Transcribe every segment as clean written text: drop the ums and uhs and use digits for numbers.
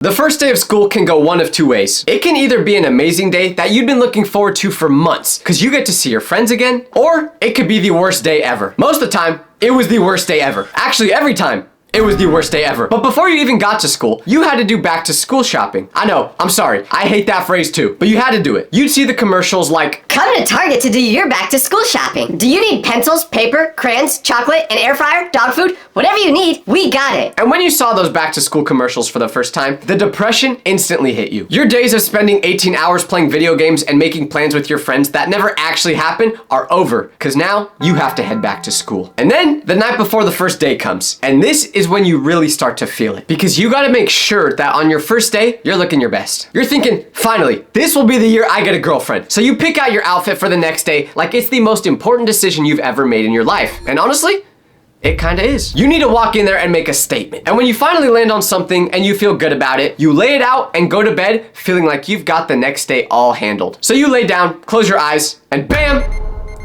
The first day of school can go one of two ways. It can either be an amazing day that you've been looking forward to for months because you get to see your friends again, or it could be the worst day ever. Most of the time, it was the worst day ever. Actually, every time. It was the worst day ever. But before you even got to school, you had to do back to school shopping. I know, I'm sorry. I hate that phrase too, but you had to do it. You'd see the commercials like, "Come to Target to do your back to school shopping. Do you need pencils, paper, crayons, chocolate, an air fryer, dog food? Whatever you need, we got it." And when you saw those back to school commercials for the first time, the depression instantly hit you. Your days of spending 18 hours playing video games and making plans with your friends that never actually happen are over, because now you have to head back to school. And then the night before the first day comes, and this is when you really start to feel it, because you got to make sure that on your first day, you're looking your best. You're thinking, finally, this will be the year I get a girlfriend. So you pick out your outfit for the next day like it's the most important decision you've ever made in your life. And honestly, it kinda is. You need to walk in there and make a statement. And when you finally land on something and you feel good about it, you lay it out and go to bed feeling like you've got the next day all handled. So you lay down, close your eyes, and bam!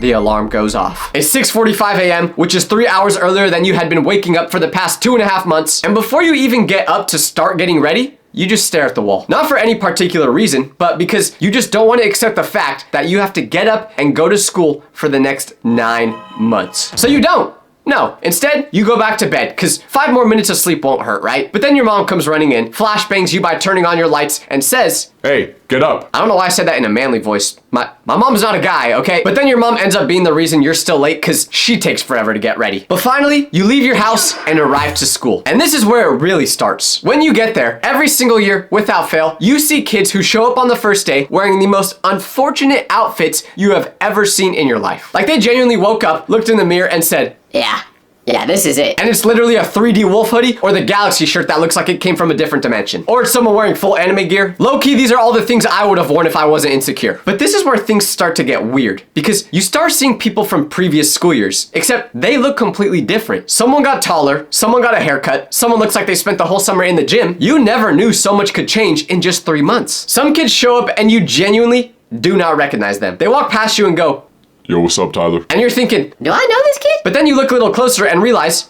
The alarm goes off. It's 6:45 a.m., which is 3 hours earlier than you had been waking up for the past 2.5 months. And before you even get up to start getting ready, you just stare at the wall. Not for any particular reason, but because you just don't want to accept the fact that you have to get up and go to school for the next 9 months. So you don't. No, instead, you go back to bed, because 5 more minutes of sleep won't hurt, right? But then your mom comes running in, flashbangs you by turning on your lights, and says, "Hey, get up." I don't know why I said that in a manly voice. My mom's not a guy, okay? But then your mom ends up being the reason you're still late because she takes forever to get ready. But finally, you leave your house and arrive to school. And this is where it really starts. When you get there, every single year, without fail, you see kids who show up on the first day wearing the most unfortunate outfits you have ever seen in your life. Like they genuinely woke up, looked in the mirror, and said, Yeah, this is it. and it's literally a 3D wolf hoodie or the Galaxy shirt that looks like it came from a different dimension. Or it's someone wearing full anime gear. Low-key, these are all the things I would have worn if I wasn't insecure. But this is where things start to get weird, because you start seeing people from previous school years, except they look completely different. Someone got taller, someone got a haircut, someone looks like they spent the whole summer in the gym. You never knew so much could change in just 3 months. Some kids show up and you genuinely do not recognize them. They walk past you and go, "Yo, what's up, Tyler?" and you're thinking, Do I know this kid? but then you look a little closer and realize,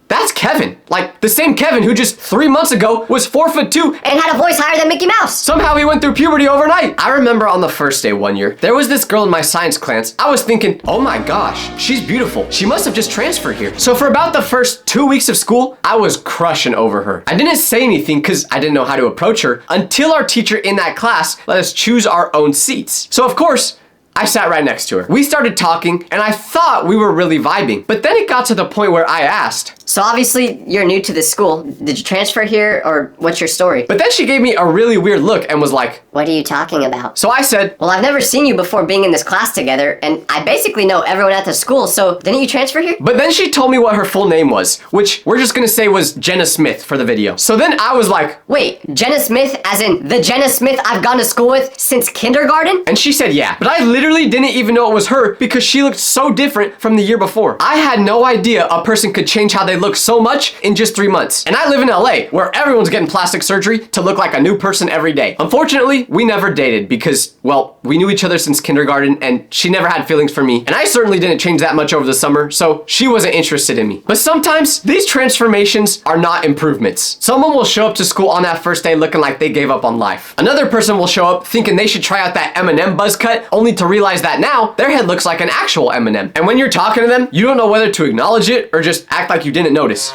that's Kevin. Like, the same Kevin who just 3 months ago was 4'2" And had a voice higher than Mickey Mouse. Somehow he went through puberty overnight. I remember on the first day one year, there was this girl in my science class. I was thinking, oh my gosh, she's beautiful. She must have just transferred here. So for about the first 2 weeks of school, I was crushing over her. I didn't say anything because I didn't know how to approach her until our teacher in that class let us choose our own seats. So of course, I sat right next to her. We started talking and I thought we were really vibing. But then it got to the point where I asked, So obviously, you're new to this school. Did you transfer here, or what's your story? but then she gave me a really weird look and was like, What are you talking about? so I said, Well, I've never seen you before being in this class together, and I basically know everyone at the school, so didn't you transfer here? but then she told me what her full name was, which we're just gonna say was Jenna Smith for the video. So then I was like, Wait, Jenna Smith, as in the Jenna Smith I've gone to school with since kindergarten? and she said yeah. But I literally didn't even know it was her because she looked so different from the year before. I had no idea a person could change how they look so much in just 3 months. And I live in LA, where everyone's getting plastic surgery to look like a new person every day. Unfortunately, we never dated because, well, we knew each other since kindergarten and she never had feelings for me. And I certainly didn't change that much over the summer, so she wasn't interested in me. But sometimes these transformations are not improvements. Someone will show up to school on that first day looking like they gave up on life. Another person will show up thinking they should try out that M&M buzz cut, only to realize that now their head looks like an actual M&M. And when you're talking to them, you don't know whether to acknowledge it or just act like you didn't notice.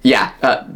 Yeah,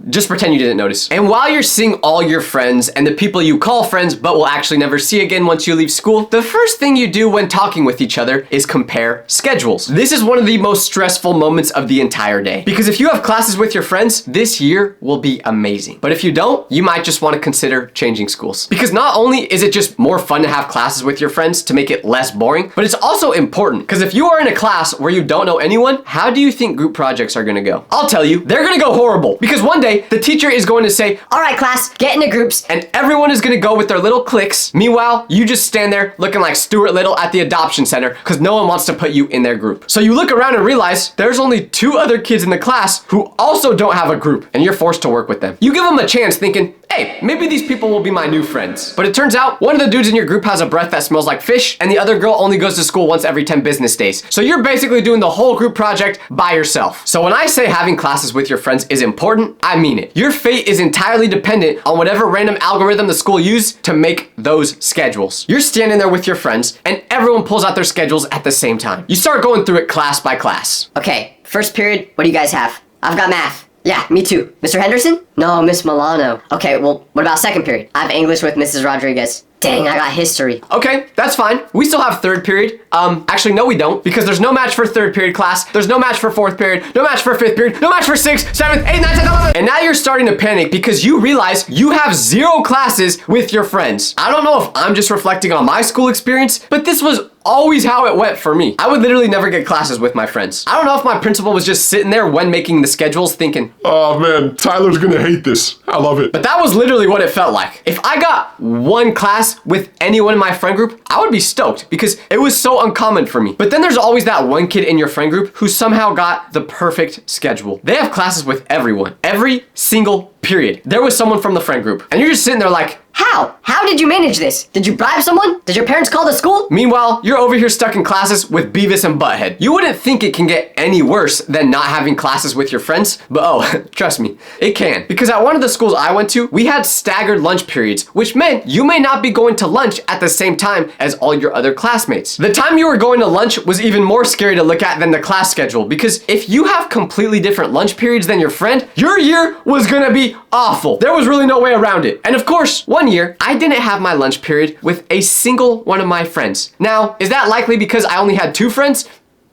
just pretend you didn't notice. And while you're seeing all your friends and the people you call friends but will actually never see again once you leave school, the first thing you do when talking with each other is compare schedules. This is one of the most stressful moments of the entire day. Because if you have classes with your friends, this year will be amazing. But if you don't, you might just want to consider changing schools. Because not only is it just more fun to have classes with your friends to make it less boring, but it's also important. Because if you are in a class where you don't know anyone, how do you think group projects are gonna go? I'll tell you, they're gonna go horrible. Because one day, the teacher is going to say, All right, class, get into groups. and everyone is gonna go with their little cliques. Meanwhile, you just stand there looking like Stuart Little at the adoption center because no one wants to put you in their group. So you look around and realize there's only 2 other kids in the class who also don't have a group, and you're forced to work with them. You give them a chance thinking, hey, maybe these people will be my new friends. But it turns out one of the dudes in your group has a breath that smells like fish, and the other girl only goes to school once every 10 business days. So you're basically doing the whole group project by yourself. So when I say having classes with your friends is important, I mean it. Your fate is entirely dependent on whatever random algorithm the school used to make those schedules. You're standing there with your friends, and everyone pulls out their schedules at the same time. You start going through it class by class. Okay, first period, what do you guys have? I've got math. Yeah, me too. Mr. Henderson? No, Miss Milano. Okay, well, what about second period? I have English with Mrs. Rodriguez. Dang, I got history. Okay, that's fine. We still have third period. Actually, no, we don't, because there's no match for third period class. There's no match for fourth period, no match for fifth period, no match for sixth, seventh, eighth, ninth, 10th, 11th. And now you're starting to panic because you realize you have 0 classes with your friends. I don't know if I'm just reflecting on my school experience, but this was always how it went for me. I would literally never get classes with my friends. I don't know if my principal was just sitting there when making the schedules thinking, Oh man, Tyler's gonna hate this. I love it. but that was literally what it felt like. If I got one class with anyone in my friend group, I would be stoked because it was so uncommon for me. But then there's always that one kid in your friend group who somehow got the perfect schedule. They have classes with everyone, every single period. There was someone from the friend group, and you're just sitting there like, How? How did you manage this? Did you bribe someone? Did your parents call the school? meanwhile, you're over here stuck in classes with Beavis and Butthead. You wouldn't think it can get any worse than not having classes with your friends, but oh, trust me, it can. Because at one of the schools I went to, we had staggered lunch periods, which meant you may not be going to lunch at the same time as all your other classmates. The time you were going to lunch was even more scary to look at than the class schedule, because if you have completely different lunch periods than your friend, your year was gonna be awful. There was really no way around it. And of course, one year, I didn't have my lunch period with a single one of my friends. Now, is that likely because I only had 2 friends?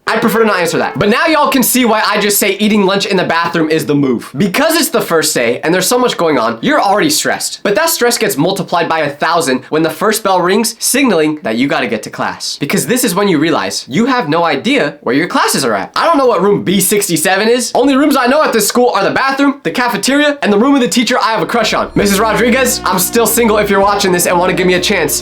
I prefer to not answer that. But now y'all can see why I just say eating lunch in the bathroom is the move. Because it's the first day and there's so much going on, you're already stressed. But that stress gets multiplied by 1,000 when the first bell rings, signaling that you gotta get to class. Because this is when you realize you have no idea where your classes are at. I don't know what room B67 is. Only rooms I know at this school are the bathroom, the cafeteria, and the room of the teacher I have a crush on. Mrs. Rodriguez, I'm still single if you're watching this and wanna give me a chance.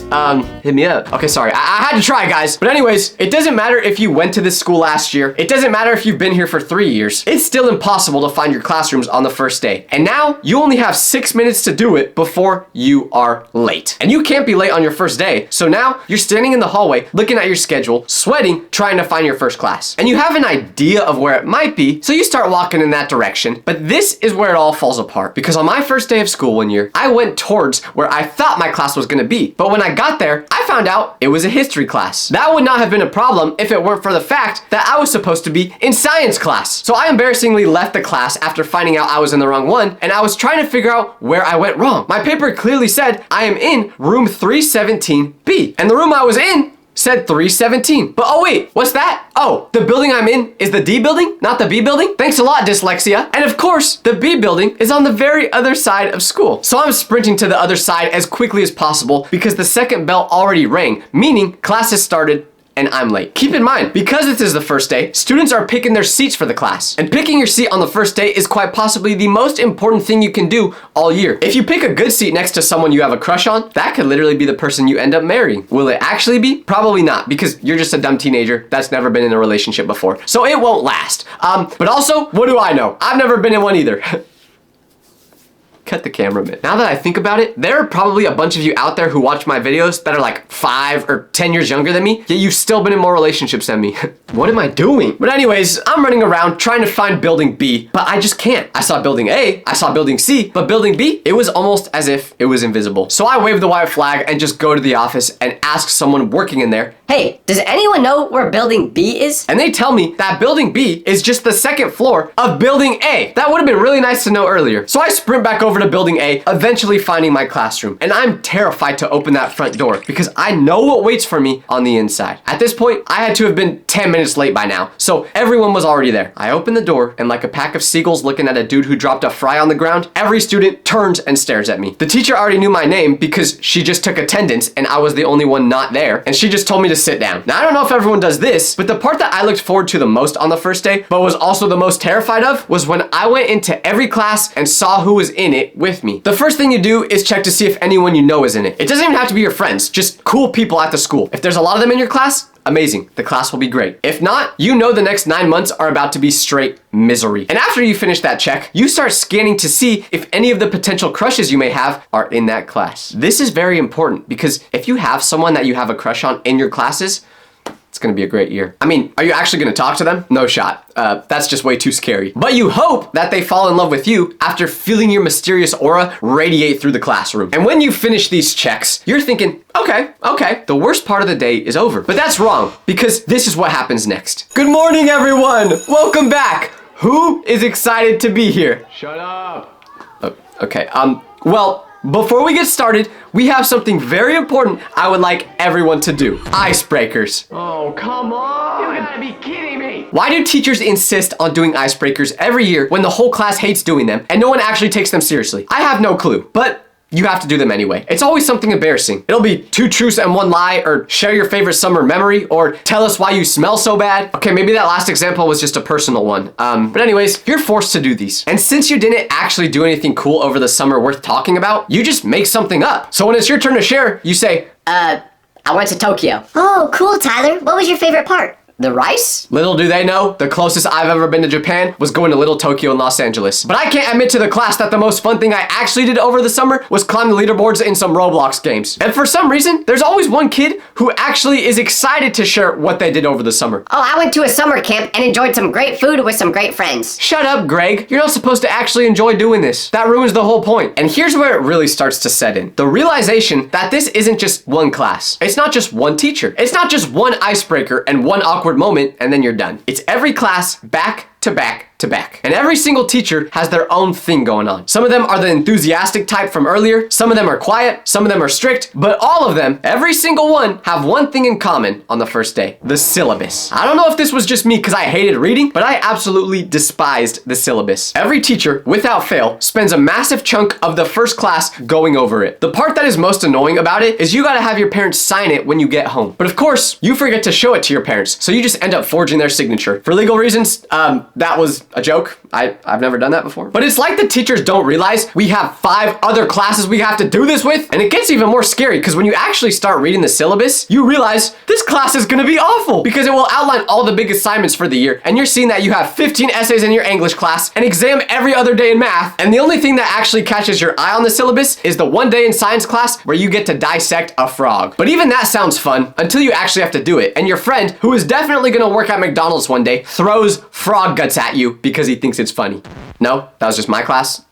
Hit me up. Okay, sorry. I had to try, guys. But anyways, it doesn't matter if you went to this school last year. It doesn't matter if you've been here for 3 years. It's still impossible to find your classrooms on the first day. And now you only have 6 minutes to do it before you are late. And you can't be late on your first day. So now you're standing in the hallway, looking at your schedule, sweating, trying to find your first class. And you have an idea of where it might be, so you start walking in that direction. But this is where it all falls apart. Because on my first day of school one year, I went towards where I thought my class was gonna be. But when I got there, I found out it was a history class. That would not have been a problem if it weren't for the fact that I was supposed to be in science class. So I embarrassingly left the class after finding out I was in the wrong one, and I was trying to figure out where I went wrong. My paper clearly said I am in room 317B, and the room I was in said 317. But oh wait, what's that? Oh, the building I'm in is the D building, not the B building? Thanks a lot, dyslexia. And of course, the B building is on the very other side of school. So I'm sprinting to the other side as quickly as possible because the second bell already rang, meaning classes started and I'm late. Keep in mind, because this is the first day, students are picking their seats for the class. And picking your seat on the first day is quite possibly the most important thing you can do all year. If you pick a good seat next to someone you have a crush on, that could literally be the person you end up marrying. Will it actually be? Probably not, because you're just a dumb teenager that's never been in a relationship before. So it won't last. But also, what do I know? I've never been in one either. Cut the cameraman. Now that I think about it, there are probably a bunch of you out there who watch my videos that are like 5 or 10 years younger than me, yet you've still been in more relationships than me. What am I doing? But anyways, I'm running around trying to find building B, but I just can't. I saw building A, I saw building C, but building B, it was almost as if it was invisible. So I wave the white flag and just go to the office and ask someone working in there, Hey, does anyone know where building B is? and they tell me that building B is just the second floor of building A. That would have been really nice to know earlier. So I sprint back over to building A, eventually finding my classroom. And I'm terrified to open that front door because I know what waits for me on the inside. At this point, I had to have been 10 minutes late by now. So everyone was already there. I open the door and like a pack of seagulls looking at a dude who dropped a fry on the ground, every student turns and stares at me. The teacher already knew my name because she just took attendance and I was the only one not there. And she just told me to sit down. Now, I don't know if everyone does this, but the part that I looked forward to the most on the first day, but was also the most terrified of, was when I went into every class and saw who was in it it with me. The first thing you do is check to see if anyone you know is in it. It doesn't even have to be your friends, just cool people at the school. If there's a lot of them in your class, amazing. The class will be great. If not, you know the next 9 months are about to be straight misery. And after you finish that check, you start scanning to see if any of the potential crushes you may have are in that class. This is very important because if you have someone that you have a crush on in your classes, it's gonna be a great year. I mean, are you actually gonna talk to them? No shot. That's just way too scary. But you hope that they fall in love with you after feeling your mysterious aura radiate through the classroom. And when you finish these checks, you're thinking, okay, the worst part of the day is over. But that's wrong, because this is what happens next. Good morning, everyone. Welcome back. Who is excited to be here? Shut up. Okay, well, before we get started, we have something very important I would like everyone to do. Icebreakers. Oh, come on. You gotta be kidding me. Why do teachers insist on doing icebreakers every year when the whole class hates doing them and no one actually takes them seriously? I have no clue, but you have to do them anyway. It's always something embarrassing. It'll be 2 truths and 1 lie, or share your favorite summer memory, or tell us why you smell so bad. Okay, maybe that last example was just a personal one. But anyways, you're forced to do these. And since you didn't actually do anything cool over the summer worth talking about, you just make something up. So when it's your turn to share, you say, I went to Tokyo. Oh, cool, Tyler. What was your favorite part? The rice? Little do they know, the closest I've ever been to Japan was going to Little Tokyo in Los Angeles. But I can't admit to the class that the most fun thing I actually did over the summer was climb the leaderboards in some Roblox games. And for some reason, there's always one kid who actually is excited to share what they did over the summer. Oh, I went to a summer camp and enjoyed some great food with some great friends. Shut up, Greg. You're not supposed to actually enjoy doing this. That ruins the whole point. And here's where it really starts to set in. The realization that this isn't just one class. It's not just one teacher. It's not just one icebreaker and one awkward moment and then you're done. It's every class back to back to back. And every single teacher has their own thing going on. Some of them are the enthusiastic type from earlier, some of them are quiet, some of them are strict, but all of them, every single one, have one thing in common on the first day: the syllabus. I don't know if this was just me because I hated reading, but I absolutely despised the syllabus. Every teacher, without fail, spends a massive chunk of the first class going over it. The part that is most annoying about it is you gotta have your parents sign it when you get home. But of course, you forget to show it to your parents, so you just end up forging their signature. For legal reasons, that was a joke. I've never done that before. But it's like the teachers don't realize we have 5 other classes we have to do this with. And it gets even more scary because when you actually start reading the syllabus, you realize this class is gonna be awful because it will outline all the big assignments for the year. And you're seeing that you have 15 essays in your English class, an exam every other day in math. And the only thing that actually catches your eye on the syllabus is the one day in science class where you get to dissect a frog. But even that sounds fun until you actually have to do it. And your friend, who is definitely gonna work at McDonald's one day, throws frog guts at you because he thinks it's funny. No, that was just my class.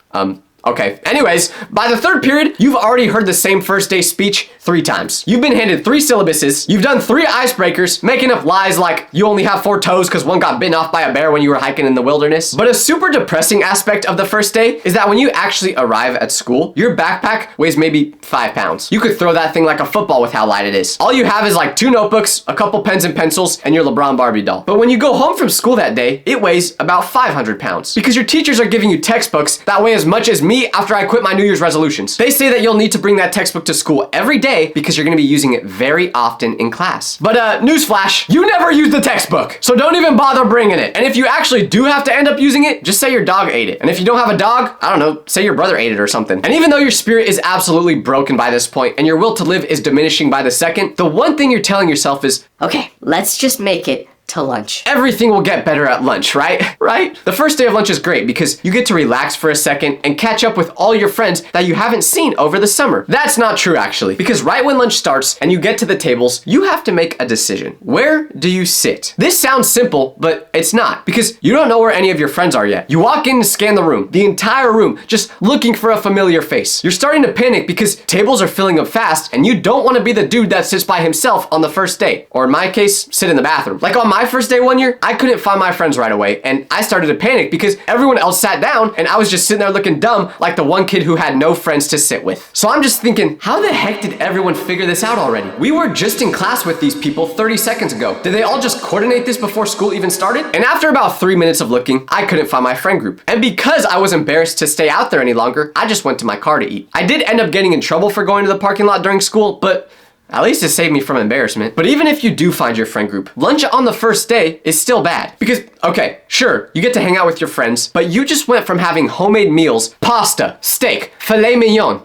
Okay. Anyways, by the 3rd period, you've already heard the same first day speech 3 times. You've been handed 3 syllabuses. You've done 3 icebreakers, making up lies like you only have 4 toes because one got bitten off by a bear when you were hiking in the wilderness. But a super depressing aspect of the first day is that when you actually arrive at school, your backpack weighs maybe 5 pounds. You could throw that thing like a football with how light it is. All you have is like 2 notebooks, a couple pens and pencils, and your LeBron Barbie doll. But when you go home from school that day, it weighs about 500 pounds because your teachers are giving you textbooks that weigh as much as me after I quit my New Year's resolutions. They say that you'll need to bring that textbook to school every day because you're gonna be using it very often in class. But newsflash, you never use the textbook, so don't even bother bringing it. And if you actually do have to end up using it, just say your dog ate it. And if you don't have a dog, I don't know, say your brother ate it or something. And even though your spirit is absolutely broken by this point and your will to live is diminishing by the second, the one thing you're telling yourself is, Okay, let's just make it to lunch. everything will get better at lunch, right? Right? The first day of lunch is great because you get to relax for a second and catch up with all your friends that you haven't seen over the summer. That's not true actually, because right when lunch starts and you get to the tables, you have to make a decision. Where do you sit? This sounds simple, but it's not, because you don't know where any of your friends are yet. You walk in and scan the room, the entire room, just looking for a familiar face. You're starting to panic because tables are filling up fast and you don't want to be the dude that sits by himself on the first day. Or in my case, sit in the bathroom. Like on my first day one year, I couldn't find my friends right away and I started to panic because everyone else sat down and I was just sitting there looking dumb like the one kid who had no friends to sit with. So I'm just thinking, how the heck did everyone figure this out already? We were just in class with these people 30 seconds ago. Did they all just coordinate this before school even started? And after about 3 minutes of looking, I couldn't find my friend group. And because I was embarrassed to stay out there any longer, I just went to my car to eat. I did end up getting in trouble for going to the parking lot during school, but At least it saved me from embarrassment. But even if you do find your friend group, lunch on the first day is still bad. Because, okay, sure, you get to hang out with your friends, but you just went from having homemade meals, pasta, steak, filet mignon.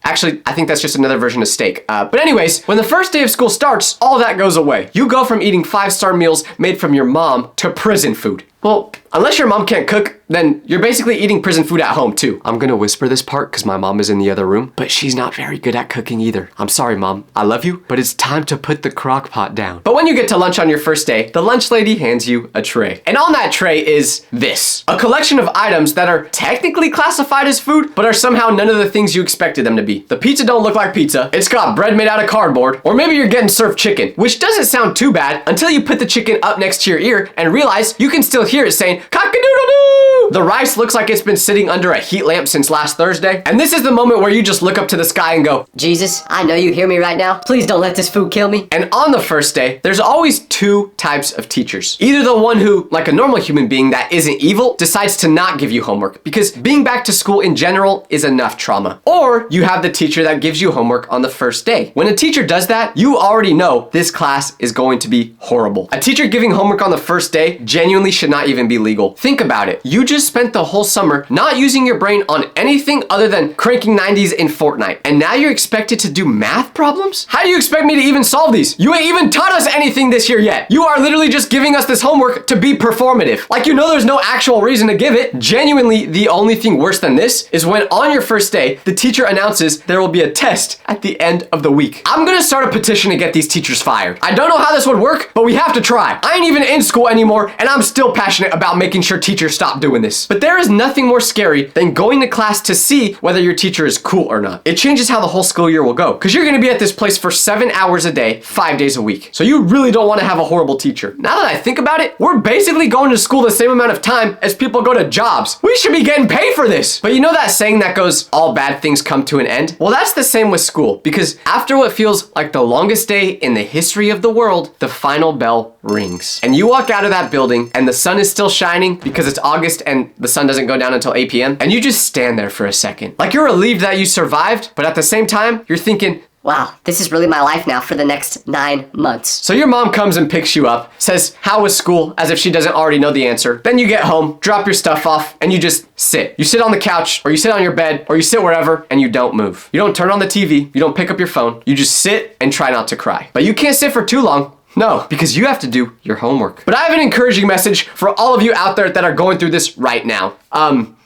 Actually, I think that's just another version of steak. But anyways, when the first day of school starts, all that goes away. You go from eating 5-star meals made from your mom to prison food. Well, unless your mom can't cook, then you're basically eating prison food at home too. I'm gonna whisper this part because my mom is in the other room, but she's not very good at cooking either. I'm sorry, Mom. I love you, but it's time to put the crock pot down. But when you get to lunch on your first day, the lunch lady hands you a tray. And on that tray is this. A collection of items that are technically classified as food, but are somehow none of the things you expected them to be. The pizza don't look like pizza. It's got bread made out of cardboard. Or maybe you're getting served chicken, which doesn't sound too bad until you put the chicken up next to your ear and realize you can still hear it saying, cock-a-doodle-doo! The rice looks like it's been sitting under a heat lamp since last Thursday. And this is the moment where you just look up to the sky and go, Jesus, I know you hear me right now. Please don't let this food kill me. And on the first day, there's always two types of teachers. Either the one who, like a normal human being that isn't evil, decides to not give you homework because being back to school in general is enough trauma. Or you have the teacher that gives you homework on the first day. When a teacher does that, you already know this class is going to be horrible. A teacher giving homework on the first day genuinely should not even be legal. Think about it. You just spent the whole summer not using your brain on anything other than cranking 90s in Fortnite. And now you're expected to do math problems? How do you expect me to even solve these? You ain't even taught us anything this year yet. You are literally just giving us this homework to be performative. Like, you know there's no actual reason to give it. Genuinely, the only thing worse than this is when on your first day, the teacher announces there will be a test at the end of the week. I'm gonna start a petition to get these teachers fired. I don't know how this would work, but we have to try. I ain't even in school anymore, and I'm still passionate about making sure teachers stop doing this. But there is nothing more scary than going to class to see whether your teacher is cool or not. It changes how the whole school year will go, because you're gonna be at this place for 7 hours a day, 5 days a week. So you really don't want to have a horrible teacher. Now that I think about it, we're basically going to school the same amount of time as people go to jobs. We should be getting paid for this. But you know that saying that goes, all bad things come to an end? Well, that's the same with school, because after what feels like the longest day in the history of the world, the final bell rings. And you walk out of that building and the sun is still shining because it's August and the sun doesn't go down until 8 p.m. And you just stand there for a second. Like, you're relieved that you survived, but at the same time, you're thinking, Wow, this is really my life now for the next 9 months. so your mom comes and picks you up, says, how was school? As if she doesn't already know the answer. Then you get home, drop your stuff off, and you just sit. You sit on the couch, or you sit on your bed, or you sit wherever, and you don't move. You don't turn on the TV, you don't pick up your phone, you just sit and try not to cry. But you can't sit for too long. No, because you have to do your homework. But I have an encouraging message for all of you out there that are going through this right now.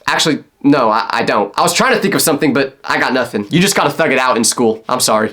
Actually, no, I don't. I was trying to think of something, but I got nothing. You just gotta thug it out in school. I'm sorry.